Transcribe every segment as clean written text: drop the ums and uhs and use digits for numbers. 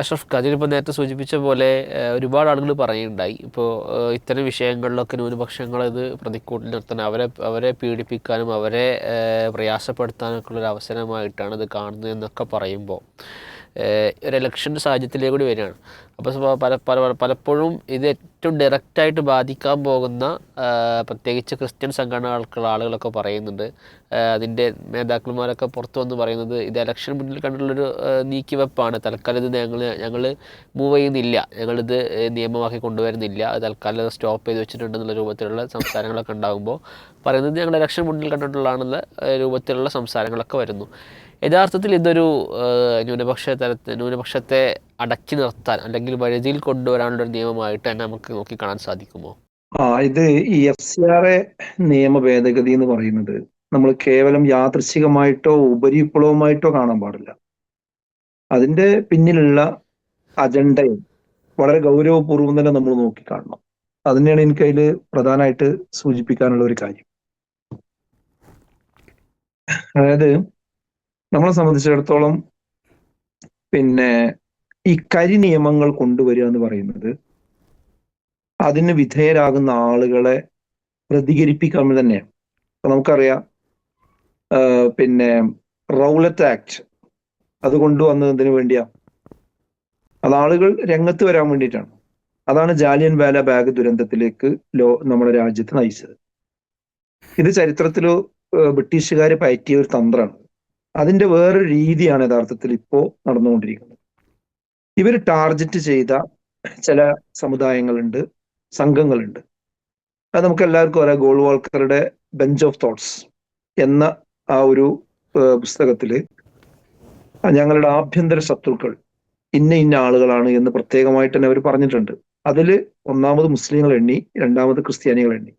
അഷ്റഫ് ഖാൻ ഇപ്പോൾ നേരത്തെ സൂചിപ്പിച്ച പോലെ ഒരുപാട് ആളുകൾ പറയുണ്ടായി. ഇപ്പോൾ ഇത്തരം വിഷയങ്ങളിലൊക്കെ ന്യൂനപക്ഷങ്ങൾ ഇത് പ്രതിക്കൂട്ടിൽ നിർത്താൻ അവരെ പീഡിപ്പിക്കാനും അവരെ പ്രയാസപ്പെടുത്താനൊക്കെ ഉള്ളൊരു അവസരമായിട്ടാണ് ഇത് കാണുന്നത് എന്നൊക്കെ പറയുമ്പോൾ ഒരു ഇലക്ഷൻ്റെ സാഹചര്യത്തിലേക്ക് കൂടി വരികയാണ്. അപ്പോൾ പലപ്പോഴും ഇത് ഏറ്റവും ഡയറക്റ്റായിട്ട് ബാധിക്കാൻ പോകുന്ന പ്രത്യേകിച്ച് ക്രിസ്ത്യൻ സംഘടനകൾക്കുള്ള ആളുകളൊക്കെ പറയുന്നുണ്ട്. അതിൻ്റെ നേതാക്കന്മാരൊക്കെ പുറത്തു വന്ന് പറയുന്നത് ഇത് ഇലക്ഷൻ മുന്നിൽ കണ്ടുള്ളൊരു നീക്കിവെപ്പാണ്. തൽക്കാലം ഇത് ഞങ്ങൾ മൂവ് ചെയ്യുന്നില്ല, ഞങ്ങളിത് നിയമമാക്കി കൊണ്ടുവരുന്നില്ല, അത് തൽക്കാലം സ്റ്റോപ്പ് ചെയ്ത് വെച്ചിട്ടുണ്ടെന്നുള്ള രൂപത്തിലുള്ള സംസാരങ്ങളൊക്കെ ഉണ്ടാകുമ്പോൾ പറയുന്നത് ഞങ്ങൾ ഇലക്ഷൻ മുന്നിൽ കണ്ടിട്ടുള്ളതാണെന്നുള്ള രൂപത്തിലുള്ള സംസാരങ്ങളൊക്കെ വരുന്നു. യഥാർത്ഥത്തിൽ ഇതൊരു ന്യൂനപക്ഷത്തെ അടക്കി നിർത്താൻ അല്ലെങ്കിൽ വഴുതിയിൽ കൊണ്ടുവരാനുള്ളൊരു നിയമമായിട്ട് തന്നെ നമുക്ക് നോക്കിക്കാണാൻ സാധിക്കുമോ? ഇത് ഈ FCRA നിയമ ഭേദഗതി എന്ന് പറയുന്നത് നമ്മൾ കേവലം യാദൃശ്ചികമായിട്ടോ ഉപരിപ്ലവമായിട്ടോ കാണാൻ പാടില്ല. അതിന്റെ പിന്നിലുള്ള അജണ്ടയും വളരെ ഗൗരവപൂർവ്വം തന്നെ നമ്മൾ നോക്കിക്കാണണം. അതിനെയാണ് എനിക്ക് അതിൽ പ്രധാനമായിട്ട് സൂചിപ്പിക്കാനുള്ള ഒരു കാര്യം. അതായത് നമ്മളെ സംബന്ധിച്ചിടത്തോളം ഈ കരി നിയമങ്ങൾ കൊണ്ടുവരിക എന്ന് പറയുന്നത് അതിന് വിധേയരാകുന്ന ആളുകളെ പ്രതികരിപ്പിക്കാൻ തന്നെയാണ്. അപ്പൊ നമുക്കറിയാം റൗലറ്റ് ആക്ട് അത് കൊണ്ടുവന്നതിന് വേണ്ടിയാ, അത് ആളുകൾ രംഗത്ത് വരാൻ വേണ്ടിയിട്ടാണ്. അതാണ് ജാലിയൻ വാല ബാഗ് ദുരന്തത്തിലേക്ക് നമ്മുടെ രാജ്യത്ത് നയിച്ചത്. ഇത് ചരിത്രത്തിൽ ബ്രിട്ടീഷുകാർ പയറ്റിയ ഒരു തന്ത്രമാണ്. അതിന്റെ വേറൊരു രീതിയാണ് യഥാർത്ഥത്തിൽ ഇപ്പോ നടന്നുകൊണ്ടിരിക്കുന്നത്. ഇവർ ടാർഗറ്റ് ചെയ്ത ചില സമുദായങ്ങളുണ്ട്, സംഘങ്ങളുണ്ട്. അത് നമുക്ക് എല്ലാവർക്കും അറിയാം. ഗോൾവാൾക്കറുടെ ബെഞ്ച് ഓഫ് തോട്ട്സ് എന്ന ആ ഒരു പുസ്തകത്തില് ഞങ്ങളുടെ ആഭ്യന്തര ശത്രുക്കൾ ഇന്ന ആളുകളാണ് എന്ന് പ്രത്യേകമായിട്ട് തന്നെ അവർ പറഞ്ഞിട്ടുണ്ട്. അതില് ഒന്നാമത് മുസ്ലിങ്ങൾ എണ്ണി, രണ്ടാമത് ക്രിസ്ത്യാനികൾ എണ്ണി.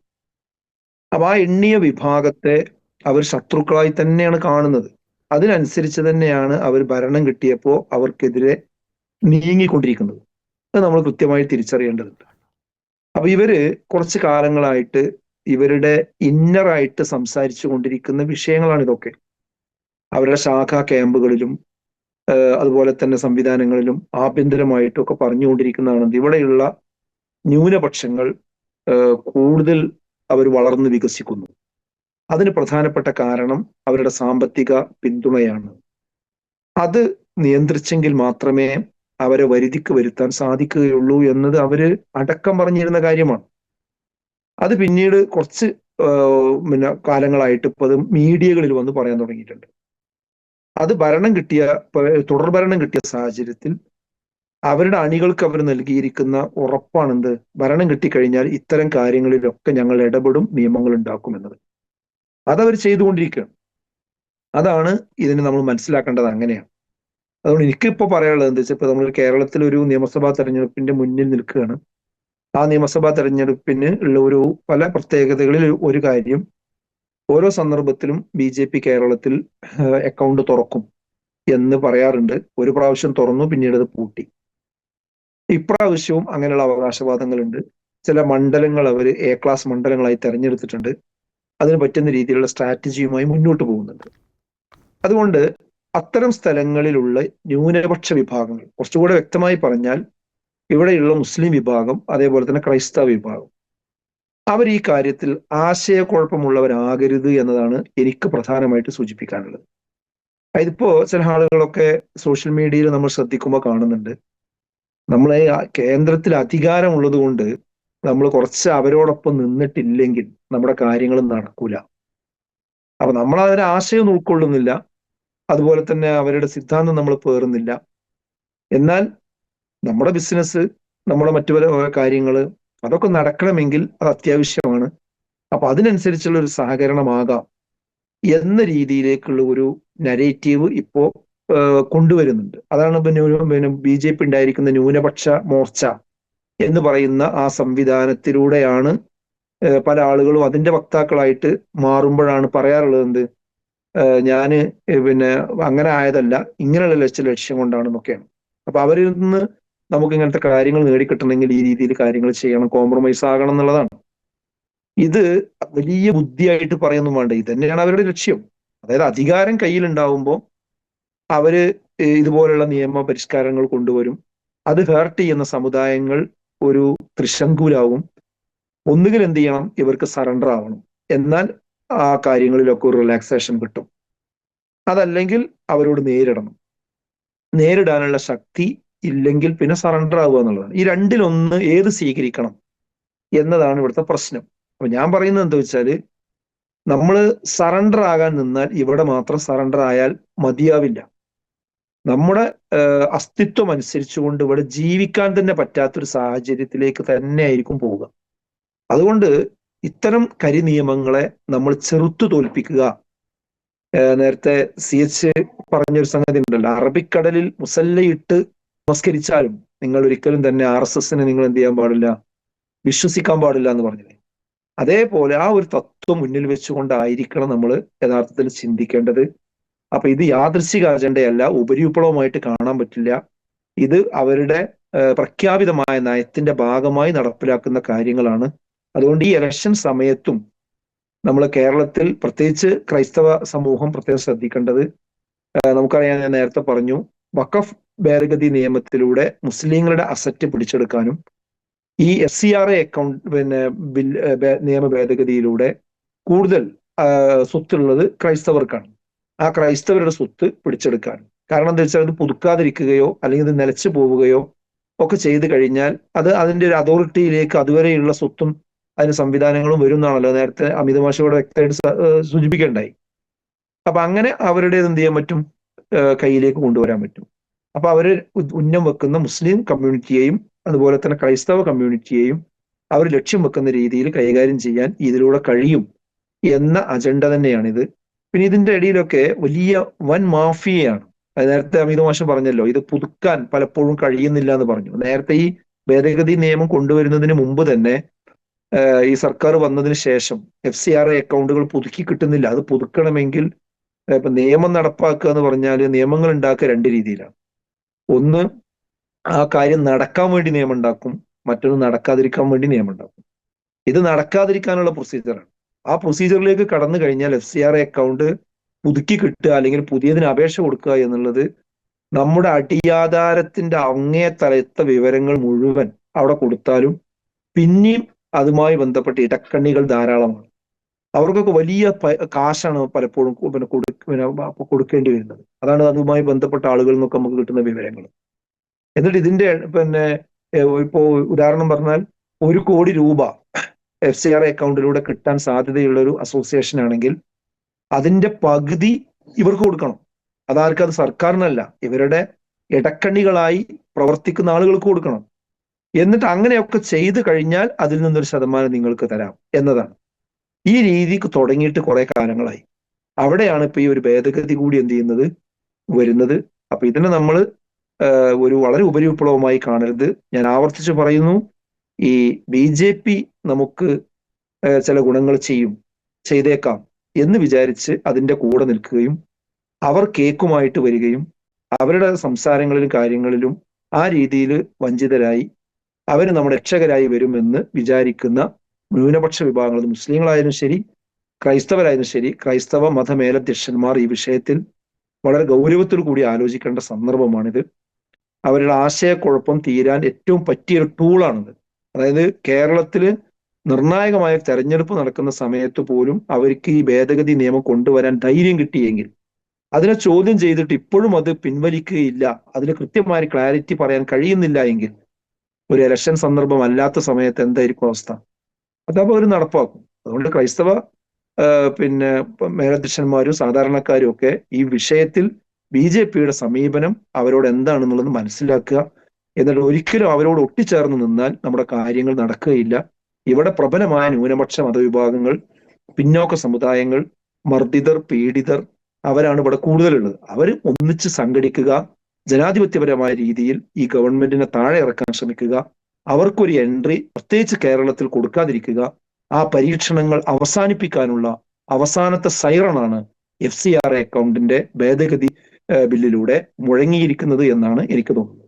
അപ്പൊ ആ എണ്ണിയ വിഭാഗത്തെ അവർ ശത്രുക്കളായി തന്നെയാണ് കാണുന്നത്. അതിനനുസരിച്ച് തന്നെയാണ് അവർ ഭരണം കിട്ടിയപ്പോൾ അവർക്കെതിരെ നീങ്ങിക്കൊണ്ടിരിക്കുന്നത്. അത് നമ്മൾ കൃത്യമായി തിരിച്ചറിയേണ്ടതുണ്ട്. അപ്പൊ ഇവര് കുറച്ച് കാലങ്ങളായിട്ട് ഇവരുടെ ഇന്നറായിട്ട് സംസാരിച്ചു കൊണ്ടിരിക്കുന്ന വിഷയങ്ങളാണ് ഇതൊക്കെ. അവരുടെ ശാഖാ ക്യാമ്പുകളിലും അതുപോലെ തന്നെ സംവിധാനങ്ങളിലും ആഭ്യന്തരമായിട്ടും ഒക്കെ പറഞ്ഞുകൊണ്ടിരിക്കുന്നതാണ് ഇവിടെയുള്ള ന്യൂനപക്ഷങ്ങൾ കൂടുതൽ അവർ വളർന്നു വികസിക്കുന്നു. അതിന് പ്രധാനപ്പെട്ട കാരണം അവരുടെ സാമ്പത്തിക പിന്തുണയാണ്. അത് നിയന്ത്രിച്ചെങ്കിൽ മാത്രമേ അവരെ വരുതിക്ക് വരുത്താൻ സാധിക്കുകയുള്ളൂ എന്നത് അവര് അടക്കം പറഞ്ഞിരുന്ന കാര്യമാണ്. അത് പിന്നീട് കുറച്ച് കാലങ്ങളായിട്ട് ഇപ്പൊ അത് മീഡിയകളിൽ വന്ന് പറയാൻ തുടങ്ങിയിട്ടുണ്ട്. അത് തുടർ ഭരണം കിട്ടിയ സാഹചര്യത്തിൽ അവരുടെ അണികൾക്ക് അവർ നൽകിയിരിക്കുന്ന ഉറപ്പാണെന്ത്, ഭരണം കിട്ടിക്കഴിഞ്ഞാൽ ഇത്തരം കാര്യങ്ങളിലൊക്കെ ഞങ്ങൾ ഇടപെടും, നിയമങ്ങൾ ഉണ്ടാക്കുമെന്നത്. അതവർ ചെയ്തുകൊണ്ടിരിക്കുകയാണ്. അതാണ് ഇതിനെ നമ്മൾ മനസ്സിലാക്കേണ്ടത്. അങ്ങനെയാണ്. അതുകൊണ്ട് എനിക്കിപ്പോ പറയാനുള്ളത് എന്താ വെച്ചാൽ, ഇപ്പൊ നമ്മൾ കേരളത്തിൽ ഒരു നിയമസഭാ തെരഞ്ഞെടുപ്പിന്റെ മുന്നിൽ നിൽക്കുകയാണ്. ആ നിയമസഭാ തെരഞ്ഞെടുപ്പിന് ഉള്ള പല പ്രത്യേകതകളിൽ ഒരു കാര്യം, ഓരോ സന്ദർഭത്തിലും BJP കേരളത്തിൽ അക്കൗണ്ട് തുറക്കും എന്ന് പറയാറുണ്ട്. ഒരു പ്രാവശ്യം തുറന്നു, പിന്നീട് അത് പൂട്ടി. ഇപ്രാവശ്യവും അങ്ങനെയുള്ള അവകാശവാദങ്ങളുണ്ട്. ചില മണ്ഡലങ്ങൾ അവർ A ക്ലാസ് മണ്ഡലങ്ങളായി തെരഞ്ഞെടുത്തിട്ടുണ്ട്. അതിന് പറ്റുന്ന രീതിയിലുള്ള സ്ട്രാറ്റജിയുമായി മുന്നോട്ട് പോകുന്നുണ്ട്. അതുകൊണ്ട് അത്തരം സ്ഥലങ്ങളിലുള്ള ന്യൂനപക്ഷ വിഭാഗങ്ങൾ, കുറച്ചുകൂടെ വ്യക്തമായി പറഞ്ഞാൽ ഇവിടെയുള്ള മുസ്ലിം വിഭാഗം, അതേപോലെ തന്നെ ക്രൈസ്തവ വിഭാഗം, അവർ ഈ കാര്യത്തിൽ ആശയക്കുഴപ്പമുള്ളവരാകരുത് എന്നതാണ് എനിക്ക് പ്രധാനമായിട്ട് സൂചിപ്പിക്കാനുള്ളത്. അതിപ്പോ ചില ആളുകളൊക്കെ സോഷ്യൽ മീഡിയയിൽ നമ്മൾ ശ്രദ്ധിക്കുമ്പോൾ കാണുന്നുണ്ട്, നമ്മളെ കേന്ദ്രത്തിൽ അധികാരമുള്ളത് കൊണ്ട് നമ്മൾ കുറച്ച് അവരോടൊപ്പം നിന്നിട്ടില്ലെങ്കിൽ നമ്മുടെ കാര്യങ്ങൾ നടക്കൂല. അപ്പൊ നമ്മൾ അവരുടെ ആശയം ഉൾക്കൊള്ളുന്നില്ല, അതുപോലെ തന്നെ അവരുടെ സിദ്ധാന്തം നമ്മൾ പേറുന്നില്ല. എന്നാൽ നമ്മുടെ ബിസിനസ്, നമ്മുടെ മറ്റു പല കാര്യങ്ങൾ അതൊക്കെ നടക്കണമെങ്കിൽ അത് അത്യാവശ്യമാണ്. അപ്പൊ അതിനനുസരിച്ചുള്ള ഒരു സഹകരണമാകാം എന്ന രീതിയിലേക്കുള്ള ഒരു നരേറ്റീവ് ഇപ്പോ കൊണ്ടുവരുന്നുണ്ട്. അതാണ് BJP ഉണ്ടായിരിക്കുന്ന ന്യൂനപക്ഷ മോർച്ച എന്ന് പറയുന്ന ആ സംവിധാനത്തിലൂടെയാണ് പല ആളുകളും അതിന്റെ വക്താക്കളായിട്ട് മാറുമ്പോഴാണ് പറയാറുള്ളത് എന്ത്, ഞാന് അങ്ങനെ ആയതല്ല, ഇങ്ങനെയുള്ള ലക്ഷ്യം കൊണ്ടാണെന്നൊക്കെയാണ്. അപ്പൊ അവരിൽ നിന്ന് നമുക്ക് ഇങ്ങനത്തെ കാര്യങ്ങൾ നേടിക്കിട്ടണമെങ്കിൽ ഈ രീതിയിൽ കാര്യങ്ങൾ ചെയ്യണം, കോംപ്രമൈസ് ആകണം എന്നുള്ളതാണ്. ഇത് വലിയ ബുദ്ധിയായിട്ട് പറയുന്നു വേണ്ട, ഇത് തന്നെയാണ് അവരുടെ ലക്ഷ്യം. അതായത് അധികാരം കയ്യിലുണ്ടാവുമ്പോൾ അവര് ഇതുപോലുള്ള നിയമ പരിഷ്കാരങ്ങൾ കൊണ്ടുവരും. അത് ഹേർട്ട് ചെയ്യുന്ന സമുദായങ്ങൾ ഒരു തൃശങ്കൂലാവും. ഒന്നുകിൽ എന്ത് ചെയ്യണം, ഇവർക്ക് സറണ്ടർ ആവണം, എന്നാൽ ആ കാര്യങ്ങളിലൊക്കെ ഒരു റിലാക്സേഷൻ കിട്ടും. അതല്ലെങ്കിൽ അവരോട് നേരിടാനുള്ള ശക്തി ഇല്ലെങ്കിൽ പിന്നെ സറണ്ടർ ആവുക എന്നുള്ളതാണ്. ഈ രണ്ടിലൊന്ന് ഏത് സ്വീകരിക്കണം എന്നതാണ് ഇവിടുത്തെ പ്രശ്നം. അപ്പൊ ഞാൻ പറയുന്നത് എന്താ വെച്ചാല്, നമ്മൾ സറണ്ടർ ആകാൻ നിന്നാൽ ഇവിടെ മാത്രം സറണ്ടർ ആയാൽ മതിയാവില്ല. നമ്മുടെ അസ്തിത്വം അനുസരിച്ചുകൊണ്ട് ഇവിടെ ജീവിക്കാൻ തന്നെ പറ്റാത്തൊരു സാഹചര്യത്തിലേക്ക് തന്നെ ആയിരിക്കും പോവുക. അതുകൊണ്ട് ഇത്തരം കരിനിയമങ്ങളെ നമ്മൾ ചെറുത്തു തോൽപ്പിക്കുക. നേരത്തെ CH പറഞ്ഞൊരു സംഗതി ഉണ്ടല്ലോ, അറബിക്കടലിൽ മുസല്ലയിട്ട് നമസ്കരിച്ചാലും നിങ്ങൾ ഒരിക്കലും തന്നെ RSSനെ നിങ്ങൾ എന്ത് ചെയ്യാൻ പാടില്ല, വിശ്വസിക്കാൻ പാടില്ല എന്ന് പറഞ്ഞില്ലേ. അതേപോലെ ആ ഒരു തത്വം മുന്നിൽ വെച്ചുകൊണ്ടായിരിക്കണം നമ്മൾ യഥാർത്ഥത്തിൽ ചിന്തിക്കേണ്ടത്. അപ്പൊ ഇത് യാദൃശ്ചിക അജണ്ടയല്ല, ഉപരിവിപ്ലവമായിട്ട് കാണാൻ പറ്റില്ല. ഇത് അവരുടെ പ്രഖ്യാപിതമായ നയത്തിന്റെ ഭാഗമായി നടപ്പിലാക്കുന്ന കാര്യങ്ങളാണ്. അതുകൊണ്ട് ഈ ഇലക്ഷൻ സമയത്തും നമ്മൾ കേരളത്തിൽ പ്രത്യേകിച്ച് ക്രൈസ്തവ സമൂഹം പ്രത്യേകം ശ്രദ്ധിക്കേണ്ടത്, നമുക്കറിയാം, ഞാൻ നേരത്തെ പറഞ്ഞു, വഖഫ് ഭേദഗതി നിയമത്തിലൂടെ മുസ്ലിങ്ങളുടെ അസറ്റ് പിടിച്ചെടുക്കാനും ഈ FCRA അക്കൗണ്ട് നിയമ ഭേദഗതിയിലൂടെ കൂടുതൽ സ്വത്തുള്ളത് ക്രൈസ്തവർക്കാണ്. ആ ക്രൈസ്തവരുടെ സ്വത്ത് പിടിച്ചെടുക്കാൻ കാരണം എന്താ വെച്ചാൽ, അത് പുതുക്കാതിരിക്കുകയോ അല്ലെങ്കിൽ ഇത് നിലച്ചു പോവുകയോ ഒക്കെ ചെയ്തു കഴിഞ്ഞാൽ അത് അതിന്റെ ഒരു അതോറിറ്റിയിലേക്ക് അതുവരെയുള്ള സ്വത്തും അതിന് സംവിധാനങ്ങളും വരും എന്നാണല്ലോ നേരത്തെ അമിത മാഷയോട് വ്യക്തമായിട്ട് സൂചിപ്പിക്കേണ്ടായി. അപ്പൊ അങ്ങനെ അവരുടേത് എന്ത് ചെയ്യാൻ പറ്റും, കയ്യിലേക്ക് കൊണ്ടുവരാൻ പറ്റും. അപ്പൊ അവര് ഉന്നം വെക്കുന്ന മുസ്ലിം കമ്മ്യൂണിറ്റിയെയും അതുപോലെ തന്നെ ക്രൈസ്തവ കമ്മ്യൂണിറ്റിയെയും അവർ ലക്ഷ്യം വെക്കുന്ന രീതിയിൽ കൈകാര്യം ചെയ്യാൻ ഇതിലൂടെ കഴിയും എന്ന അജണ്ട തന്നെയാണിത്. പിന്നെ ഇതിന്റെ ഇടയിലൊക്കെ വലിയ വൻ മാഫിയയാണ്. നേരത്തെ അമിത മാഷ് പറഞ്ഞല്ലോ, ഇത് പുതുക്കാൻ പലപ്പോഴും കഴിയുന്നില്ല എന്ന് പറഞ്ഞു. നേരത്തെ ഈ ഭേദഗതി നിയമം കൊണ്ടുവരുന്നതിന് മുമ്പ് തന്നെ ഈ സർക്കാർ വന്നതിന് ശേഷം FCRA അക്കൗണ്ടുകൾ പുതുക്കി കിട്ടുന്നില്ല. അത് പുതുക്കണമെങ്കിൽ ഇപ്പൊ നിയമം നടപ്പാക്കുക എന്ന് പറഞ്ഞാൽ നിയമങ്ങൾ ഉണ്ടാക്കുക രണ്ട് രീതിയിലാണ്. ഒന്ന്, ആ കാര്യം നടക്കാൻ വേണ്ടി നിയമം ഉണ്ടാക്കും, മറ്റൊന്ന് നടക്കാതിരിക്കാൻ വേണ്ടി നിയമം ഉണ്ടാക്കും. ഇത് നടക്കാതിരിക്കാനുള്ള പ്രൊസീജിയറാണ്. ആ പ്രൊസീജിയറിലേക്ക് കടന്നു കഴിഞ്ഞാൽ FCRA അക്കൗണ്ട് പുതുക്കി കിട്ടുക അല്ലെങ്കിൽ പുതിയതിന് അപേക്ഷ കൊടുക്കുക എന്നുള്ളത് നമ്മുടെ അടിയാധാരത്തിന്റെ അങ്ങേ തലത്തെ വിവരങ്ങൾ മുഴുവൻ അവിടെ കൊടുത്താലും പിന്നെയും അതുമായി ബന്ധപ്പെട്ട ഇടക്കണ്ണികൾ ധാരാളമാണ്. അവർക്കൊക്കെ വലിയ കാശാണ് പലപ്പോഴും കൊടുക്കേണ്ടി വരുന്നത്. അതാണ് അതുമായി ബന്ധപ്പെട്ട ആളുകളിൽ നിന്നൊക്കെ നമുക്ക് കിട്ടുന്ന വിവരങ്ങൾ. എന്നിട്ട് ഇതിന്റെ ഇപ്പോ ഉദാഹരണം പറഞ്ഞാൽ 1 കോടി രൂപ FCRA അക്കൗണ്ടിലൂടെ കിട്ടാൻ സാധ്യതയുള്ള ഒരു അസോസിയേഷൻ ആണെങ്കിൽ അതിന്റെ പകുതി ഇവർക്ക് കൊടുക്കണം. അതാർക്കും, അത് സർക്കാരിനല്ല, ഇവരുടെ ഇടക്കണ്ണികളായി പ്രവർത്തിക്കുന്ന ആളുകൾക്ക് കൊടുക്കണം. എന്നിട്ട് അങ്ങനെയൊക്കെ ചെയ്തു കഴിഞ്ഞാൽ അതിൽ നിന്നൊരു ശതമാനം നിങ്ങൾക്ക് തരാം എന്നതാണ്. ഈ രീതിക്ക് തുടങ്ങിയിട്ട് കുറെ കാലങ്ങളായി. അവിടെയാണ് ഇപ്പൊ ഈ ഒരു ഭേദഗതി കൂടി എന്ത് ചെയ്യുന്നത്, വരുന്നത്. അപ്പൊ ഇതിനെ നമ്മൾ ഒരു വളരെ ഉപരിവിപ്ലവമായി കാണരുത്. ഞാൻ ആവർത്തിച്ച് പറയുന്നു, ഈ BJP നമുക്ക് ചില ഗുണങ്ങൾ ചെയ്തേക്കാം എന്ന് വിചാരിച്ച് അതിന്റെ കൂടെ നിൽക്കുകയും അവർ കേക്കുമായിട്ട് വരികയും അവരുടെ സംസാരങ്ങളിലും കാര്യങ്ങളിലും ആ രീതിയിൽ വഞ്ചിതരായി അവർ നമ്മുടെ രക്ഷകരായി വരുമെന്ന് വിചാരിക്കുന്ന ന്യൂനപക്ഷ വിഭാഗങ്ങൾ, മുസ്ലിങ്ങളായാലും ശരി ക്രൈസ്തവരായാലും ശരി, ക്രൈസ്തവ മതമേലധ്യക്ഷന്മാർ ഈ വിഷയത്തിൽ വളരെ ഗൗരവത്തോടു കൂടി ആലോചിക്കേണ്ട സന്ദർഭമാണിത്. അവരുടെ ആശയക്കുഴപ്പം തീരാൻ ഏറ്റവും പറ്റിയൊരു ടൂളാണിത്. അതായത് കേരളത്തില് നിർണായകമായ തെരഞ്ഞെടുപ്പ് നടക്കുന്ന സമയത്ത് പോലും അവർക്ക് ഈ ഭേദഗതി നിയമം കൊണ്ടുവരാൻ ധൈര്യം കിട്ടിയെങ്കിൽ, അതിനെ ചോദ്യം ചെയ്തിട്ട് ഇപ്പോഴും അത് പിൻവലിക്കുകയില്ല, അതിന് കൃത്യമായ ക്ലാരിറ്റി പറയാൻ കഴിയുന്നില്ല എങ്കിൽ ഒരു ഇലക്ഷൻ സന്ദർഭം അല്ലാത്ത സമയത്ത് എന്തായിരിക്കും അവസ്ഥ? അതപ്പോൾ അവർ നടപ്പാക്കും. അതുകൊണ്ട് ക്രൈസ്തവ മേലധ്യക്ഷന്മാരും സാധാരണക്കാരും ഒക്കെ ഈ വിഷയത്തിൽ BJPയുടെ സമീപനം അവരോട് എന്താണെന്നുള്ളത് മനസ്സിലാക്കുക. എന്നിട്ട് ഒരിക്കലും അവരോട് ഒട്ടിച്ചേർന്ന് നിന്നാൽ നമ്മുടെ കാര്യങ്ങൾ നടക്കുകയില്ല. ഇവിടെ പ്രബലമായ ന്യൂനപക്ഷ മതവിഭാഗങ്ങൾ, പിന്നോക്ക സമുദായങ്ങൾ, മർദ്ദിതർ, പീഡിതർ, അവരാണ് ഇവിടെ കൂടുതലുള്ളത്. അവർ ഒന്നിച്ച് സംഘടിക്കുക, ജനാധിപത്യപരമായ രീതിയിൽ ഈ ഗവൺമെന്റിനെ താഴെ ഇറക്കാൻ ശ്രമിക്കുക, അവർക്കൊരു എൻട്രി പ്രത്യേകിച്ച് കേരളത്തിൽ കൊടുക്കാതിരിക്കുക. ആ പരീക്ഷണങ്ങൾ അവസാനിപ്പിക്കാനുള്ള അവസാനത്തെ സൈറണാണ് FCRA അക്കൗണ്ടിന്റെ ഭേദഗതി ബില്ലിലൂടെ മുഴങ്ങിയിരിക്കുന്നത് എന്നാണ് എനിക്ക് തോന്നുന്നത്.